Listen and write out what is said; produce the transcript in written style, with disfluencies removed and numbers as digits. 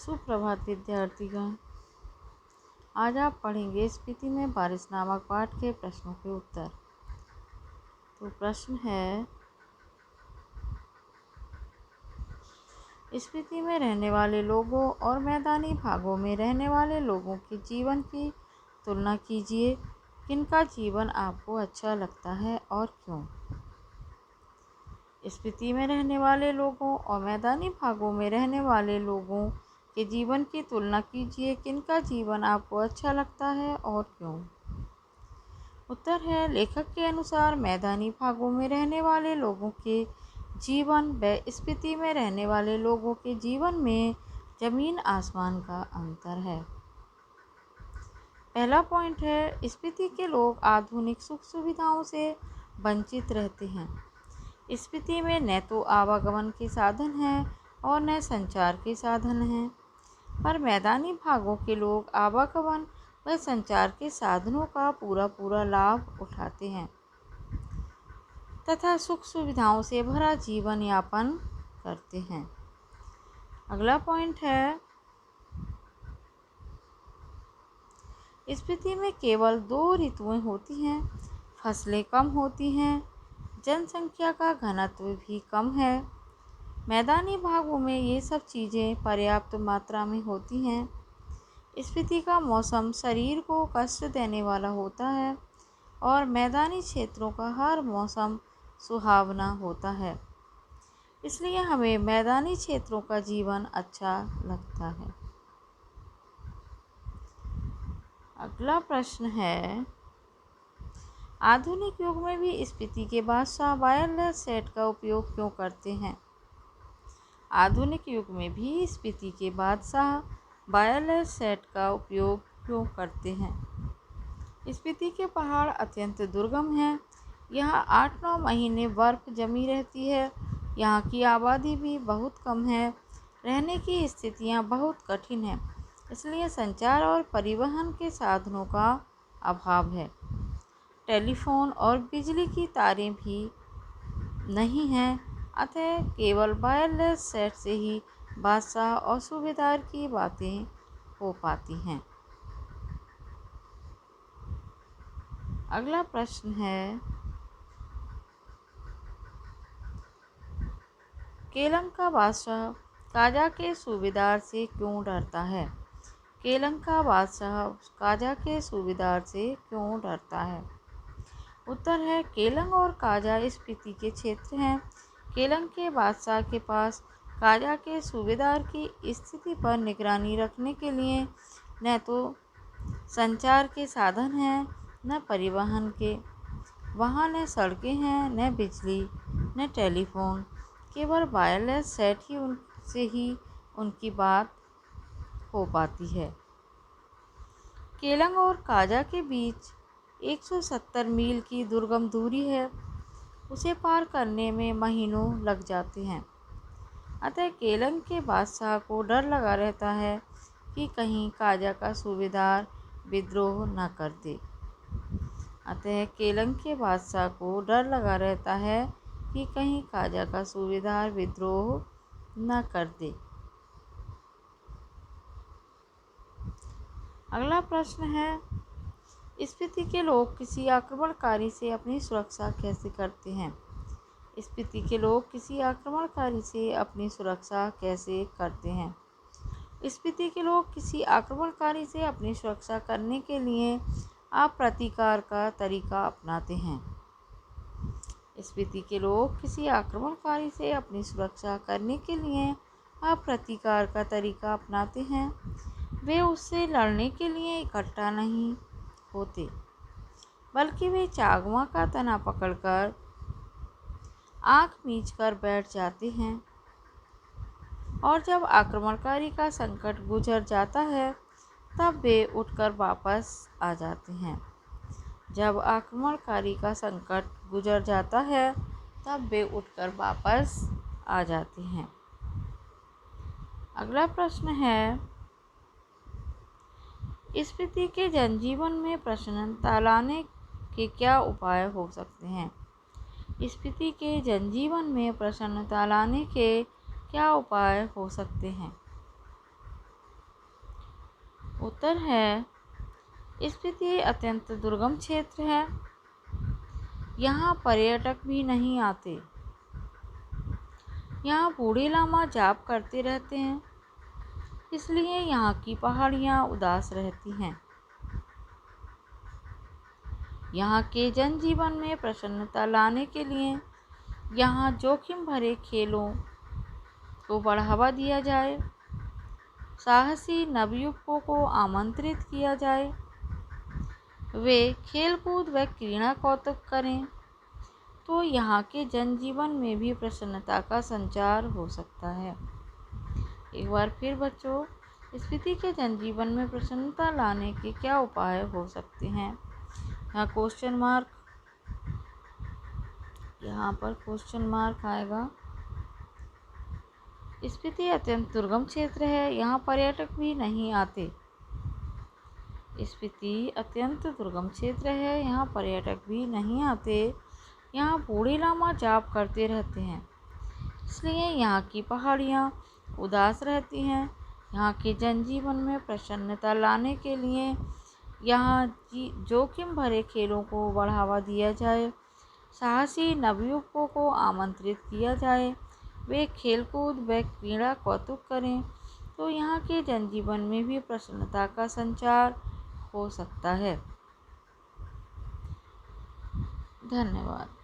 सुप्रभात विद्यार्थीगण। आज आप पढ़ेंगे स्पीति में बारिश नामक पाठ के प्रश्नों के उत्तर। तो प्रश्न है, स्पीति में रहने वाले लोगों और मैदानी भागों में रहने वाले लोगों के जीवन की तुलना कीजिए। किनका जीवन आपको अच्छा लगता है और क्यों? स्पीति में रहने वाले लोगों और मैदानी भागों में रहने वाले लोगों के जीवन की तुलना कीजिए। किनका जीवन आपको अच्छा लगता है और क्यों? उत्तर है, लेखक के अनुसार मैदानी भागों में रहने वाले लोगों के जीवन व स्पीति में रहने वाले लोगों के जीवन में जमीन आसमान का अंतर है। पहला पॉइंट है, स्पीति के लोग आधुनिक सुख सुविधाओं से वंचित रहते हैं। स्पीति में न तो आवागमन के साधन हैं और न संचार के साधन हैं, पर मैदानी भागों के लोग आवागमन व संचार के साधनों का पूरा लाभ उठाते हैं तथा सुख सुविधाओं से भरा जीवन यापन करते हैं। अगला पॉइंट है, स्पीति में केवल 2 ऋतुएं होती हैं, फसलें कम होती हैं, जनसंख्या का घनत्व भी कम है। मैदानी भागों में ये सब चीज़ें पर्याप्त मात्रा में होती हैं। स्पीति का मौसम शरीर को कष्ट देने वाला होता है और मैदानी क्षेत्रों का हर मौसम सुहावना होता है, इसलिए हमें मैदानी क्षेत्रों का जीवन अच्छा लगता है। अगला प्रश्न है, आधुनिक युग में भी स्पीति के बादशाह वायरलेस सेट का उपयोग क्यों करते हैं? आधुनिक युग में भी स्पीति के बादशाह वायरलेस सेट का उपयोग क्यों करते हैं? स्पीति के पहाड़ अत्यंत दुर्गम हैं। यहाँ 8-9 महीने बर्फ जमी रहती है। यहाँ की आबादी भी बहुत कम है। रहने की स्थितियाँ बहुत कठिन हैं, इसलिए संचार और परिवहन के साधनों का अभाव है। टेलीफोन और बिजली की तारें भी नहीं हैं, अतः केवल वायरलेस सेट से ही बादशाह और सूबेदार की बातें हो पाती हैं। अगला प्रश्न है, केलंग का बादशाह काजा के सूबेदार से क्यों डरता है? केलंग का बादशाह काजा के सूबेदार से क्यों डरता है? उत्तर है, केलंग और काजा स्पीति के क्षेत्र हैं। केलंग के बादशाह के पास काजा के सूबेदार की स्थिति पर निगरानी रखने के लिए न तो संचार के साधन हैं न परिवहन के। वहाँ न सड़कें हैं, न बिजली, न टेलीफोन। केवल वायरलेस सेट ही उनसे ही उनकी बात हो पाती है। केलंग और काजा के बीच 170 मील की दुर्गम दूरी है। उसे पार करने में महीनों लग जाते हैं। अतः केलंग के बादशाह को डर लगा रहता है कि कहीं काजा का सूबेदार विद्रोह न कर दे। अतः केलंग के बादशाह को डर लगा रहता है कि कहीं काजा का सूबेदार विद्रोह न कर दे। अगला प्रश्न है, स्पीति के लोग किसी आक्रमणकारी से अपनी सुरक्षा कैसे करते हैं? स्पीति के लोग किसी आक्रमणकारी से अपनी सुरक्षा कैसे करते हैं? स्पीति के लोग किसी आक्रमणकारी से अपनी सुरक्षा करने के लिए अप्रतीकार का तरीका अपनाते हैं। स्पीति के लोग किसी आक्रमणकारी से अपनी सुरक्षा करने के लिए अप्रतीकार का तरीका अपनाते हैं। वे उससे लड़ने के लिए इकट्ठा नहीं होते, बल्कि वे चागमा का तना पकड़कर आँख मीचकर बैठ जाते हैं और जब आक्रमणकारी का संकट गुजर जाता है तब वे उठकर वापस आ जाते हैं। जब आक्रमणकारी का संकट गुजर जाता है तब वे उठकर वापस आ जाते हैं। अगला प्रश्न है, स्पीति के जनजीवन में प्रसन्नता लाने के क्या उपाय हो सकते हैं? स्पीति के जनजीवन में प्रसन्नता लाने के क्या उपाय हो सकते हैं? उत्तर है स्पीति अत्यंत दुर्गम क्षेत्र है, यहाँ पर्यटक भी नहीं आते। यहाँ बूढ़े लामा जाप करते रहते हैं, इसलिए यहाँ की पहाड़ियाँ उदास रहती हैं। यहाँ के जनजीवन में प्रसन्नता लाने के लिए यहाँ जोखिम भरे खेलों को बढ़ावा दिया जाए, साहसी नवयुवकों को आमंत्रित किया जाए, वे खेलकूद व क्रीड़ा कौतुक करें, तो यहाँ के जनजीवन में भी प्रसन्नता का संचार हो सकता है। एक बार फिर बच्चों, स्पीति के जनजीवन में प्रसन्नता लाने के क्या उपाय हो सकते हैं? यहाँ क्वेश्चन मार्क, यहाँ पर क्वेश्चन मार्क आएगा। स्पीति अत्यंत दुर्गम क्षेत्र है, यहाँ पर्यटक भी नहीं आते। स्पीति अत्यंत दुर्गम क्षेत्र है, यहाँ पर्यटक भी नहीं आते। यहाँ बूढ़े लामा जाप करते रहते हैं, इसलिए यहाँ की पहाड़ियाँ उदास रहती हैं। यहाँ के जनजीवन में प्रसन्नता लाने के लिए यहाँ जोखिम भरे खेलों को बढ़ावा दिया जाए, साहसी नवयुवकों को आमंत्रित किया जाए, वे खेलकूद व क्रीड़ा कौतुक करें, तो यहाँ के जनजीवन में भी प्रसन्नता का संचार हो सकता है। धन्यवाद।